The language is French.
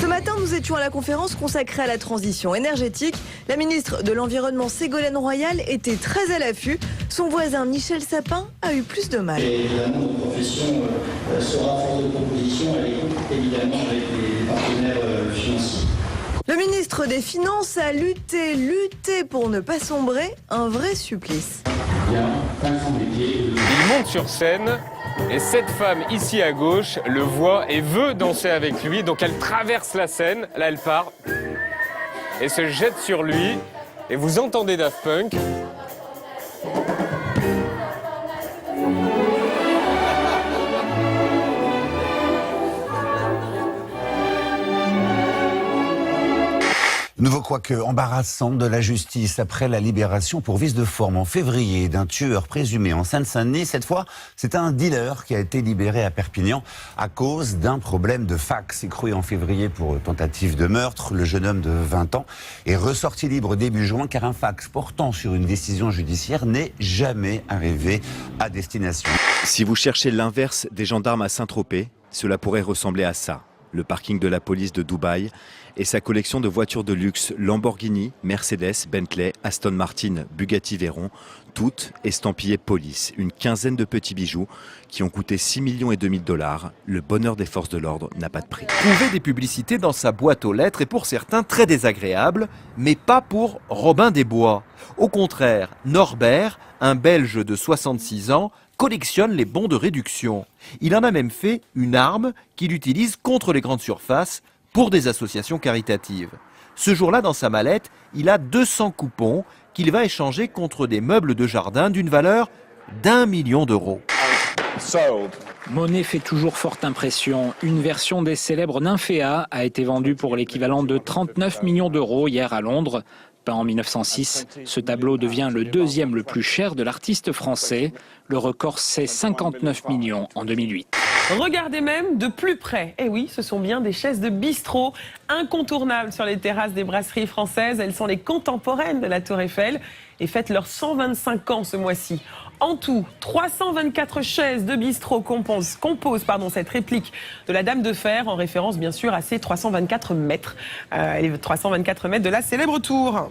Ce matin, nous étions à la conférence consacrée à la transition énergétique. La ministre de l'Environnement, Ségolène Royal, était très à l'affût. Son voisin, Michel Sapin, a eu plus de mal. Et évidemment, notre profession sera force de proposition à l'écoute, évidemment, avec les partenaires financiers. Le ministre des Finances a lutté pour ne pas sombrer, un vrai supplice. Il monte sur scène et cette femme ici à gauche le voit et veut danser avec lui. Donc elle traverse la scène, là elle part et se jette sur lui. Et vous entendez Daft Punk. Nouveau couac embarrassant de la justice après la libération pour vice de forme en février d'un tueur présumé en Seine-Saint-Denis. Cette fois, c'est un dealer qui a été libéré à Perpignan à cause d'un problème de fax. Écroué en février pour tentative de meurtre, le jeune homme de 20 ans est ressorti libre début juin car un fax portant sur une décision judiciaire n'est jamais arrivé à destination. Si vous cherchez l'inverse des gendarmes à Saint-Tropez, cela pourrait ressembler à ça. Le parking de la police de Dubaï et sa collection de voitures de luxe Lamborghini, Mercedes, Bentley, Aston Martin, Bugatti Veyron, toutes estampillées police. Une quinzaine de petits bijoux qui ont coûté 6,5 millions de dollars. Le bonheur des forces de l'ordre n'a pas de prix. Trouver des publicités dans sa boîte aux lettres est pour certains très désagréable, mais pas pour Robin des Bois. Au contraire, Norbert, un Belge de 66 ans, collectionne les bons de réduction. Il en a même fait une arme qu'il utilise contre les grandes surfaces pour des associations caritatives. Ce jour-là, dans sa mallette, il a 200 coupons qu'il va échanger contre des meubles de jardin d'une valeur d'1 million d'euros. Monet fait toujours forte impression. Une version des célèbres Nymphéas a été vendue pour l'équivalent de 39 millions d'euros hier à Londres. Peint en 1906, ce tableau devient le deuxième le plus cher de l'artiste français. Le record, c'est 59 millions en 2008. Regardez même de plus près. Eh oui, ce sont bien des chaises de bistrot incontournables sur les terrasses des brasseries françaises. Elles sont les contemporaines de la Tour Eiffel et fêtent leurs 125 ans ce mois-ci. En tout, 324 chaises de bistrot composent cette réplique de la Dame de Fer, en référence bien sûr à ces 324 mètres. Les 324 mètres de la célèbre tour.